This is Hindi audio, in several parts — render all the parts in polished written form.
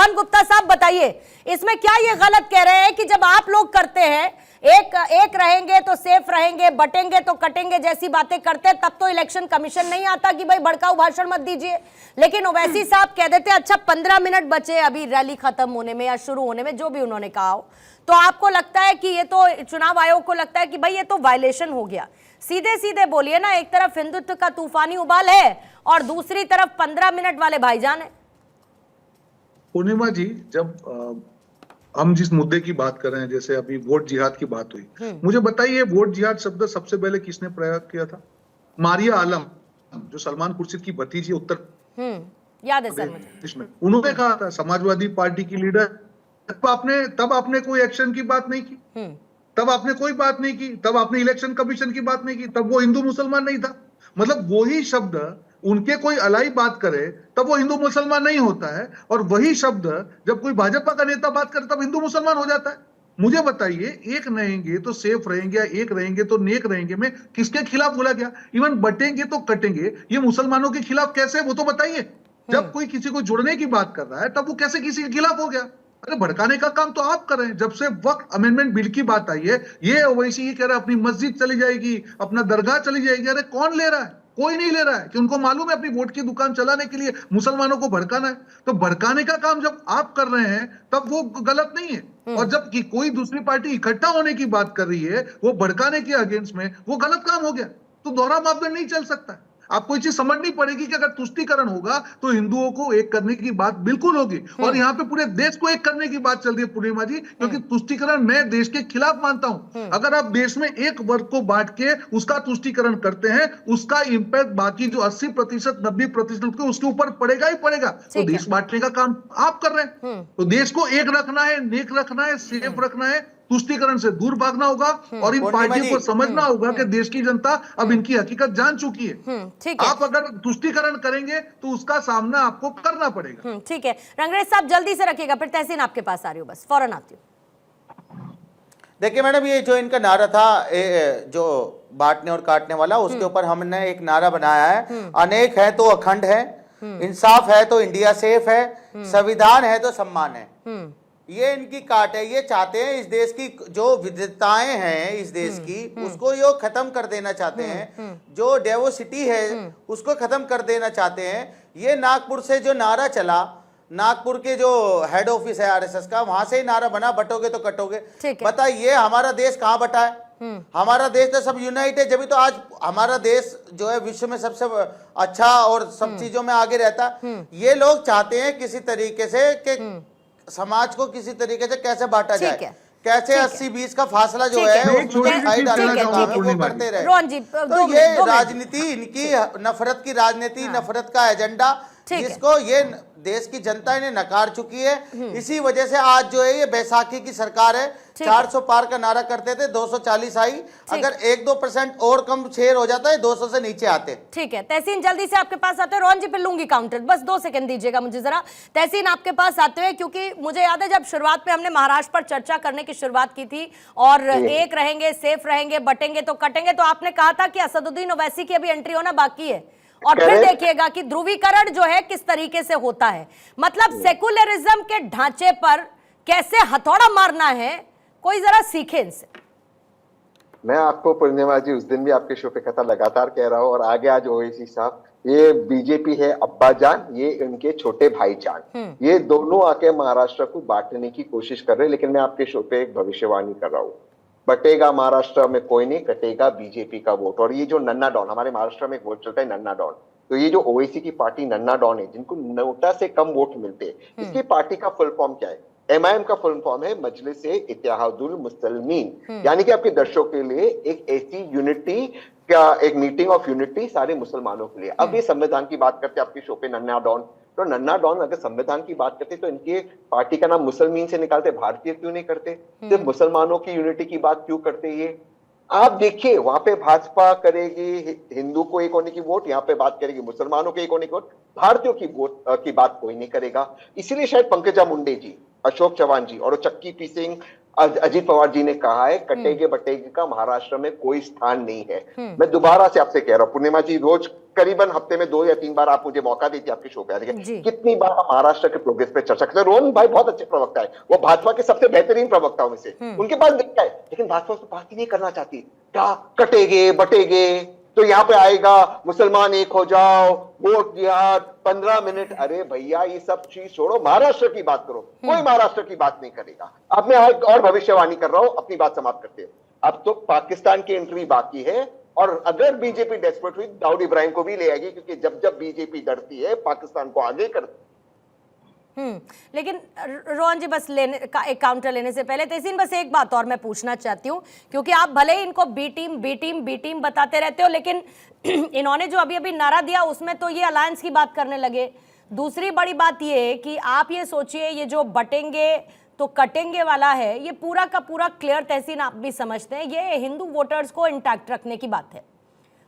रोहन गुप्ता साहब बताइए, इसमें क्या ये गलत कह रहे हैं कि जब आप लोग करते हैं एक रहेंगे तो सेफ रहेंगे, बटेंगे तो कटेंगे जैसी बातें करते हैं, तब तो इलेक्शन कमीशन नहीं आता कि भाई भड़काऊ भाषण मत दीजिए। लेकिन ओवैसी साहब कह देते अच्छा 15 मिनट बचे अभी रैली खत्म होने में या शुरू होने में, जो भी उन्होंने कहा हो, तो आपको लगता है कि ये तो चुनाव आयोग को लगता है कि भाई ये तो वायलेशन हो गया। सीधे सीधे बोलिए ना, एक तरफ हिंदुत्व का तूफानी उबाल है और दूसरी तरफ 15 मिनट वाले भाईजान है। पूर्णिमा जी, जब हम जिस मुद्दे की बात कर रहे हैं, जैसे अभी वोट जिहाद की बात हुई, मुझे बताइए वोट जिहाद शब्द सबसे पहले किसने प्रयोग किया था? मारिया आलम, जो सलमान खुर्शीद की भतीजी उत्तर याद है सर मुझे, उन्होंने कहा था, समाजवादी पार्टी की लीडर। तब आपने कोई एक्शन की बात नहीं की, तब आपने कोई बात नहीं की, तब आपने इलेक्शन कमीशन की बात नहीं की, तब वो हिंदू मुसलमान नहीं था। मतलब वही शब्द उनके कोई अलाई बात करे तब वो हिंदू मुसलमान नहीं होता है, और वही शब्द जब कोई भाजपा का नेता बात करे तब हिंदू मुसलमान हो जाता है। मुझे बताइए, एक रहेंगे तो सेफ रहेंगे, या एक रहेंगे तो नेक रहेंगे में किसके खिलाफ बोला गया? इवन बटेंगे तो कटेंगे, ये मुसलमानों के खिलाफ कैसे, वो तो बताइए। जब कोई किसी को जुड़ने की बात कर रहा है तब वो कैसे किसी के खिलाफ हो गया? अरे भड़काने का काम तो आप कर रहे हैं। जब से वक्त अमेंडमेंट बिल की बात आई है, ये ओवैसी ये कह रहा है अपनी मस्जिद चली जाएगी, अपना दरगाह चली जाएगी। अरे कौन ले रहा है? कोई नहीं ले रहा है, कि उनको मालूम है अपनी वोट की दुकान चलाने के लिए मुसलमानों को भड़काना है। तो भड़काने का काम जब आप कर रहे हैं तब वो गलत नहीं है, और जब कि कोई दूसरी पार्टी इकट्ठा होने की बात कर रही है वो भड़काने के अगेंस्ट में, वो गलत काम हो गया। तो दोहरा मापदंड नहीं चल सकता। आपको ये चीज समझनी पड़ेगी कि अगर तुष्टीकरण होगा तो हिंदुओं को एक करने की बात बिल्कुल होगी, और यहाँ पे पूरे देश को एक करने की बात चल रही है पूर्णिमा जी, क्योंकि तुष्टीकरण मैं देश के खिलाफ मानता हूं। अगर आप देश में एक वर्ग को बांट के उसका तुष्टीकरण करते हैं, उसका इंपैक्ट बाकी जो 80% 90% उसके ऊपर पड़ेगा ही पड़ेगा। तो देश बांटने का काम आप कर रहे हैं। तो देश को एक रखना है, नेक रखना है, सेफ रखना है, तुष्टीकरण से दूर भागना होगा, और इन पार्टियों को समझना होगा कि देश की जनता अब इनकी हकीकत जान चुकी है। आप अगर तुष्टीकरण करेंगे तो उसका सामना आपको करना पड़ेगा। ठीक है, रंगरेज साहब जल्दी से रखिएगा, फिर तहसीन आपके पास आ रही हूँ, बस फौरन आती हूँ। देखिए मैडम, ये जो इनका नारा था जो बांटने और काटने वाला, उसके ऊपर हमने एक नारा बनाया है, अनेक है तो अखंड है, इंसाफ है तो इंडिया सेफ है, संविधान है तो सम्मान है। ये इनकी काट है। ये चाहते हैं इस देश की जो विविधताएं हैं इस देश की, उसको ये खत्म कर देना चाहते हैं। जो डाइवर्सिटी है उसको खत्म कर देना चाहते हैं। ये नागपुर से जो नारा चला, नागपुर के जो हेड ऑफिस है आरएसएस का, वहां से ही नारा बना, बटोगे तो कटोगे। बताइए हमारा देश कहाँ बटा है? हमारा देश तो सब यूनाइट है, जब तो आज हमारा देश जो है विश्व में सबसे अच्छा और सब चीजों में आगे रहता। ये लोग चाहते हैं किसी तरीके से कि समाज को किसी तरीके से कैसे बांटा जाए, कैसे 80-20 का फासला जो है वो करते रहे। तो ये राजनीति, इनकी नफरत की राजनीति, नफरत का एजेंडा, जिसको ये देश की जनता इन्हें नकार चुकी है। इसी वजह से आज जो है ये बैसाखी की सरकार है। 400 पार का नारा करते थे, 240 आई। अगर 1-2% और कम शेयर हो जाता है 200 से नीचे आते। ठीक है, तहसीन जल्दी से आपके पास आते हैं। रोहन जी पे लूंगी काउंटर, बस 2 सेकंड दीजिएगा मुझे जरा। तहसीन आपके पास आते हैं, क्योंकि मुझे याद है जब शुरुआत में हमने महाराष्ट्र पर चर्चा करने की शुरुआत की थी, और एक रहेंगे, सेफ रहेंगे, बटेंगे तो कटेंगे, तो आपने कहा था कि असदुद्दीन ओवैसी की अभी एंट्री होना बाकी है। और फिर देखिएगा कि ध्रुवीकरण जो है किस तरीके से होता है। मतलब सेकुलरिज्म के ढांचे पर कैसे हथौड़ा मारना है, कोई जरा सीखे इनसे। मैं आपको पूर्णिमा जी उस दिन भी आपके शो पे कथा लगातार कह रहा हूँ, और आगे आज ओवैसी साहब, ये बीजेपी है अब्बा जान, ये इनके छोटे भाई जान, ये दोनों आके महाराष्ट्र को बांटने की कोशिश कर रहे हैं। लेकिन मैं आपके शो पे एक भविष्यवाणी कर रहा हूँ, बटेगा महाराष्ट्र में कोई नहीं, कटेगा बीजेपी का वोट। और ये जो नन्ना डॉन, हमारे महाराष्ट्र में एक वोट चलता है नन्ना डॉन, तो ये जो ओवैसी की पार्टी नन्ना डॉन है, जिनको नोटा से कम वोट मिलते हैं, इसकी पार्टी का फुल फॉर्म क्या है? एमआईएम का फुल फॉर्म है मजलिस-ए-इत्तेहादुल मुस्लिमीन, यानी कि आपके दर्शकों के लिए एक ऐसी यूनिटी का, एक मीटिंग ऑफ यूनिटी सारे मुसलमानों के लिए। अब ये संविधान की बात करते हैं आपके शो पे नन्ना डॉन, तो नन्ना डॉन अगर संविधान की बात करते तो इनके पार्टी का नाम मुसलमीन से निकालते, भारतीय क्यों नहीं करते? सिर्फ मुसलमानों की यूनिटी की बात क्यों करते? ये आप देखिए, वहां पे भाजपा करेगी हिंदू को एक होने की वोट, यहाँ पे बात करेगी मुसलमानों के एक होने की वोट, भारतीयों की वोट की बात कोई नहीं करेगा। इसीलिए शायद पंकजा मुंडे जी, अशोक चौहान जी और चक्की पी सिंह अजीत पवार जी ने कहा है कटेगे बटेगे का महाराष्ट्र में कोई स्थान नहीं है। मैं दोबारा से आपसे कह रहा हूँ, पूर्णिमा जी रोज करीबन हफ्ते में 2 या 3 बार आप मुझे मौका देती है आपके शो पे आने के, कितनी बार हम महाराष्ट्र के प्रोग्रेस पे चर्चा करते हैं। रोहन भाई बहुत अच्छे प्रवक्ता है, वो भाजपा के सबसे बेहतरीन प्रवक्ताओं में से, उनके पास दिखता है, लेकिन भाजपा उसको बात ही नहीं करना चाहती। क्या कटेगे बटेगे तो यहाँ पे आएगा मुसलमान एक हो जाओ, वोट जिहाद, 15 मिनट। अरे भैया ये सब चीज छोड़ो, महाराष्ट्र की बात करो। कोई महाराष्ट्र की बात नहीं करेगा। अब मैं और भविष्यवाणी कर रहा हूं, अपनी बात समाप्त करते हैं। अब तो पाकिस्तान की एंट्री बाकी है, और अगर बीजेपी डेस्परेट हुई दाऊद इब्राहिम को भी ले आएगी, क्योंकि जब जब बीजेपी डरती है पाकिस्तान को आगे करती। लेकिन रोहन जी बस एक काउंटर लेने से पहले तहसीन बस एक बात और मैं पूछना चाहती हूँ, क्योंकि आप भले ही इनको बी टीम बताते रहते हो, लेकिन इन्होंने जो अभी नारा दिया उसमें तो ये अलायंस की बात करने लगे। दूसरी बड़ी बात ये है कि आप ये सोचिए, ये जो बटेंगे तो कटेंगे वाला है, ये पूरा का पूरा क्लियर तहसीन आप भी समझते हैं, ये हिंदू वोटर्स को इंटैक्ट रखने की बात है।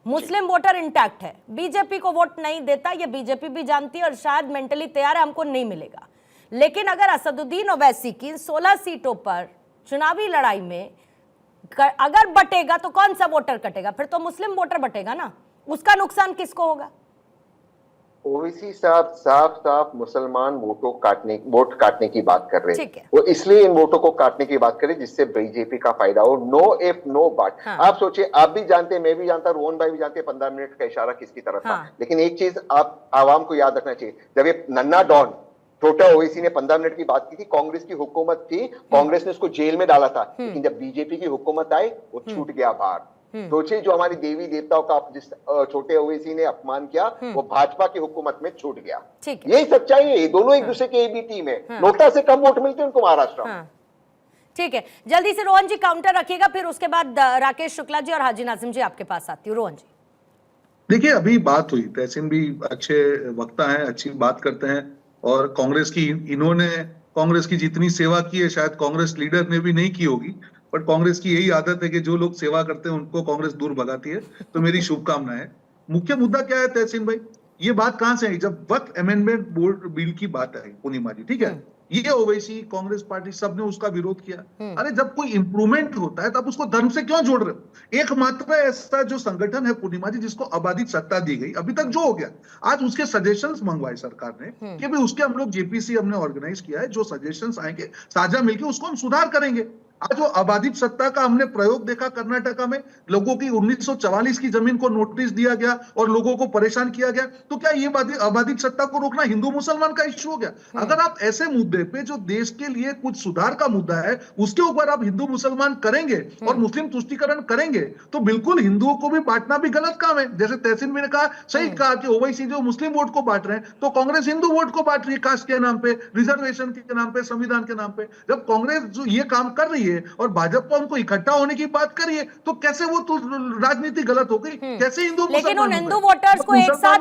मुस्लिम वोटर इंटैक्ट है, बीजेपी को वोट नहीं देता, ये बीजेपी भी जानती है और शायद मेंटली तैयार है हमको नहीं मिलेगा। लेकिन अगर असदुद्दीन ओवैसी की 16 सीटों पर चुनावी लड़ाई में अगर बटेगा तो कौन सा वोटर कटेगा? फिर तो मुस्लिम वोटर बटेगा ना, उसका नुकसान किसको होगा? ओवैसी साहब साफ साफ मुसलमान वोट काटने की बात कर रहे हैं। वो इसलिए इन वोटों को काटने की बात करें जिससे बीजेपी का फायदा हो। No if no but. आप सोचिए, आप भी जानते, मैं भी जानता, रोहन भाई भी जानते, 15 मिनट का इशारा किसकी तरफ था। लेकिन एक चीज आप आवाम को याद रखना चाहिए, जब ये नन्ना डॉन छोटा ओवैसी ने 15 मिनट की बात की थी, कांग्रेस की हुकूमत थी, कांग्रेस ने उसको जेल में डाला था, लेकिन जब बीजेपी की हुकूमत आई वो छूट गया बाहर। सोचिए, जो हमारी देवी देवताओं का जिस छोटे ओवैसी ने अपमान किया, वो भाजपा की हुकूमत में छूट गया। यही सच्चाई है, ये दोनों एक दूसरे के भी टीम है। नोटा से कम वोट मिलते हैं उनको महाराष्ट्र में। ठीक है, जल्दी से रोहन जी काउंटर रखिएगा, फिर उसके बाद राकेश शुक्ला जी और हाजी नाजिम जी आपके पास आती हूँ। रोहन जी देखिए, अभी बात हुई, तहसीन भी अच्छे वक्ता हैं, अच्छी बात करते हैं, और कांग्रेस की इन्होंने कांग्रेस की जितनी सेवा की है शायद कांग्रेस लीडर ने भी नहीं की होगी, बट कांग्रेस की यही आदत है कि जो लोग सेवा करते हैं उनको कांग्रेस दूर भगाती है। तो मेरी शुभकामनाएं है। मुख्य मुद्दा क्या है तहसीन भाई, ये बात कहां से आई? जब वक्त अमेंडमेंट बोर्ड बिल की बात आई, पूर्णिमा जी, ठीक है, ये ओवैसी कांग्रेस पार्टी सबने उसका विरोध किया। अरे जब कोई इंप्रूवमेंट होता है तब उसको धर्म से क्यों जोड़ रहे हो? एकमात्र ऐसा जो संगठन है पूर्णिमा जी जिसको आबादित सत्ता दी गई अभी तक जो हो गया, आज उसके सजेशंस मंगवाए सरकार ने कि भाई उसके हम लोग जेपीसी हमने ऑर्गेनाइज किया है, जो सजेशंस आएंगे साझा मिलकर उसको हम सुधार करेंगे। आज वो आबादित सत्ता का हमने प्रयोग देखा कर्नाटका में, लोगों की 1944 की जमीन को नोटिस दिया गया और लोगों को परेशान किया गया। तो क्या ये आबादित सत्ता को रोकना हिंदू मुसलमान का इश्यू हो गया? अगर आप ऐसे मुद्दे पे जो देश के लिए कुछ सुधार का मुद्दा है उसके ऊपर आप हिंदू मुसलमान करेंगे और मुस्लिम तुष्टीकरण करेंगे तो बिल्कुल हिंदुओं को भी बांटना भी गलत काम है। जैसे तहसीन ने कहा, सही कहा कि ओवैसी जो मुस्लिम वोट को बांट रहे हैं तो कांग्रेस हिंदू वोट को बांट रही है, कास्ट के नाम पे, रिजर्वेशन के नाम पे, संविधान के नाम पे। जब कांग्रेस जो ये काम कर रही है और भाजपा उनको इकट्ठा होने की बात करिए तो कैसे वो तो राजनीति गलत हो गई? कैसे हिंदू, लेकिन उन हिंदू वोटर्स को एक साथ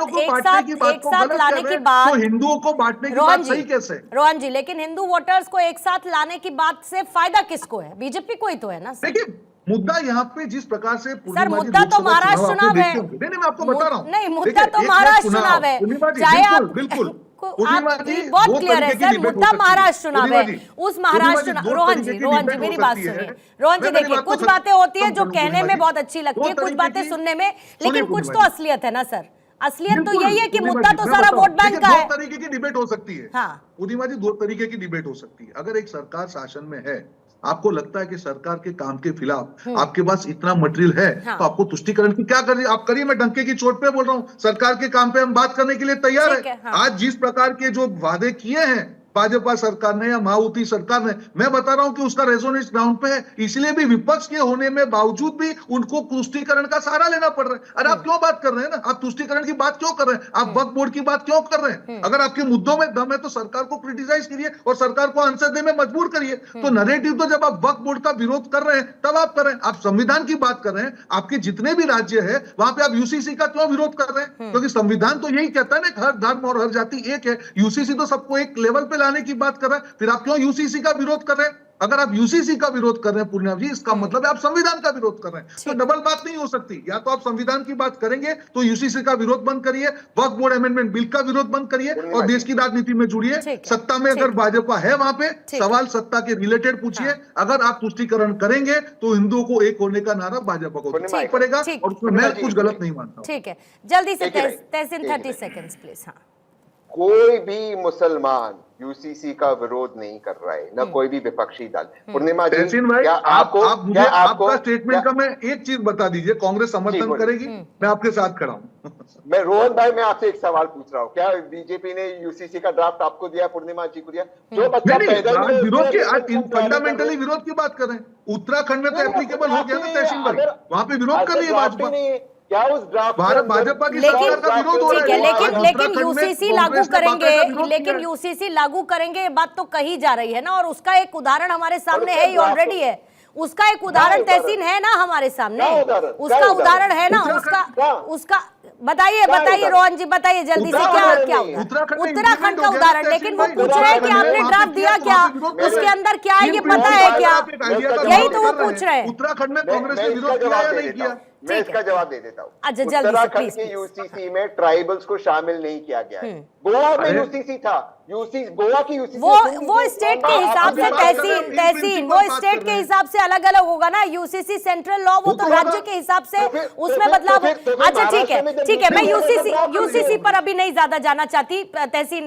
लाने की बात, तो हिंदुओं को बांटने की बात सही कैसे? रोहन जी, लेकिन हिंदू वोटर्स को एक साथ लाने की बात से फायदा किसको है? बीजेपी को ही तो है ना। देखिए, मुद्दा यहाँ पे जिस प्रकार से सर, मुद्दा तो महाराष्ट्र चुनाव है। नहीं, मैं आपको बता रहा हूँ, नहीं, मुद्दा तो महाराष्ट्र चुनाव है, चाहे आप बिल्कुल बहुत क्लियर है सर, मुद्दा महाराष्ट्र चुनाव है। उस महाराष्ट्र, रोहन जी मेरी बात सुनिए। रोहन जी देखिए, कुछ बातें होती है जो कहने में बहुत अच्छी लगती है, कुछ बातें सुनने में, लेकिन कुछ तो असलियत है ना सर। असलियत तो यही है कि मुद्दा तो सारा वोट बैंक का है। दो तरीके की डिबेट हो सकती है। हाँ, पूर्णिमा जी, 2 तरीके की डिबेट हो सकती है। अगर एक सरकार शासन में है, आपको लगता है कि सरकार के काम के खिलाफ आपके पास इतना मटेरियल है, तो आपको तुष्टीकरण की क्या करिए आप करिए। मैं डंके की चोट पे बोल रहा हूं, सरकार के काम पे हम बात करने के लिए तैयार है। आज जिस प्रकार के जो वादे किए हैं भाजपा सरकार ने या माओवादी सरकार ने, मैं बता रहा हूं कि उसका रेजोनेंस ग्राउंड पे है। इसलिए भी विपक्ष के होने में बावजूद भी उनको तुष्टीकरण का सहारा लेना पड़ रहा है। अरे आप क्यों बात कर रहे हैं ना, आप तुष्टीकरण की बात क्यों कर रहे हैं? आप वक्फ बोर्ड की बात क्यों कर रहे हैं? अगर आपके मुद्दों में दम है तो सरकार को क्रिटिसाइज करिए और सरकार को आंसर देने में मजबूर करिए। तो नैरेटिव तो जब आप वक्फ बोर्ड का विरोध कर रहे हैं तब आप कर रहे हैं। आप संविधान की बात कर रहे हैं, आपके जितने भी राज्य है वहां पे आप यूसीसी का क्यों विरोध कर रहे हैं? क्योंकि संविधान तो यही कहता है ना, हर धर्म और हर जाति एक है। यूसीसी तो सबको एक लेवल पे लाने की बात कर रहा है, फिर आप क्यों यूसीसी का विरोध कर रहे हैं? अगर आप यूसीसी का विरोध कर रहे हैं पूर्णिया जी, इसका मतलब है आप संविधान का विरोध कर रहे हैं। तो डबल बात नहीं हो सकती। या तो आप संविधान की बात करेंगे तो यूसीसी का विरोध बंद करिए, वक्फ बोर्ड अमेंडमेंट बिल का विरोध बंद करिए और देश की राजनीति में जुड़िए। ठीक है, सत्ता में अगर भाजपा है वहां पे है। सवाल सत्ता के रिलेटेड पूछिए। अगर आप तुष्टीकरण करेंगे तो हिंदुओं को एक होने का नारा भाजपा को पूर्णिमा देना पड़ेगा ठीक। और उसमें मैं कुछ गलत नहीं मानता हूं। ठीक है, जल्दी से एक ही लाइन, तहसीन एक ही 30 लाइन। Seconds please. हाँ, कोई भी मुसलमान यूसीसी का विरोध नहीं कर रहा है, न कोई भी विपक्षी दल। पूर्णिमा जी, तहसीन भाई, क्या आप मुझे क्या आपको आपका स्टेटमेंट का मैं एक चीज बता दीजिए, कांग्रेस जी, समर्थन बोलिए। करेगी, मैं आपके साथ खड़ा हूं। मैं रोहन भाई, मैं आपसे एक सवाल पूछ रहा हूँ, क्या बीजेपी ने यूसीसी का ड्राफ्ट आपको दिया, पूर्णिमा जी को दिया? जो बच्चा नहीं पैदल आज में विरोध की, आज उत्तराखंड में फंडामेंटली विरोध की बात कर रहे हैं। उत्तराखंड में तो नहीं, एप्लीकेबल हो गया ना तहसीन भाई, अगर- वहां पे विरोध कर रही है ड्राफ्ट ही भाजपा। नहीं है, क्या उस ड्राफ्ट भारत भाजपा की लेकिन- सरकार का विरोध हो रहा ठीक है, है। लेकिन आज लेकिन उत्तराखंड में यूसीसी लागू कांग्रेस ने करेंगे, बाकायदा विरोध लेकिन किया है। यूसीसी लागू करेंगे ये बात तो कही जा रही है ना, और उसका एक उदाहरण हमारे सामने है ही, ऑलरेडी है। उसका एक उदाहरण तहसीन है ना हमारे सामने, क्या उदाहरण? उसका क्या उदाहरण है ना, उत्तराखंड- उसका उसका बताइए क्या बताइए उदाहरण? रोहन जी, बताइए जल्दी से, क्या उदाहरण क्या नहीं है। उदाहरण? में उत्तराखंड का implement हो गया उदाहरण, ना लेकिन वो तहसीन पूछ भाई, रहे हैं कि उत्तराखंड आपने में ड्राफ्ट दिया क्या, वहाँ पे विरोध कर उसके रहे हैं। अंदर क्या है ये तीन पता पॉइंट है पर क्या? आप एक आइडिया का यही विरोध तो वो कर रहे पूछ रहे हैं। उत्तराखंड में मैं कांग्रेस ने इसका विरोध किया जवाब या दे नहीं देता किया? हूं। मैं ठीक इसका है। जवाब दे देता हूँ। अच्छा, जल्दी से, उत्तराखंड प्लीज, के प्लीज। यूसीसी में ट्राइबल्स को शामिल नहीं किया गया है। गोवा में अरे- यूसीसी था, गोवा की यूसीसी वो स्टेट के हिसाब से बात कर रहे हैं, तहसीन तीन तहसीन वो principle बात स्टेट कर के रहे हैं। हिसाब से अलग अलग होगा ना। यूसीसी सेंट्रल लॉ वो तो होगा। राज्य के हिसाब से तो फिर- उसमें तो बदलाव। फिर अच्छा ठीक है, महाराष्ट्र में जब ठीक है, मैं यूपी में यूसीसी बदलाव कर रही यूसीसी है। पर अभी नहीं ज्यादा जाना चाहती तहसीन।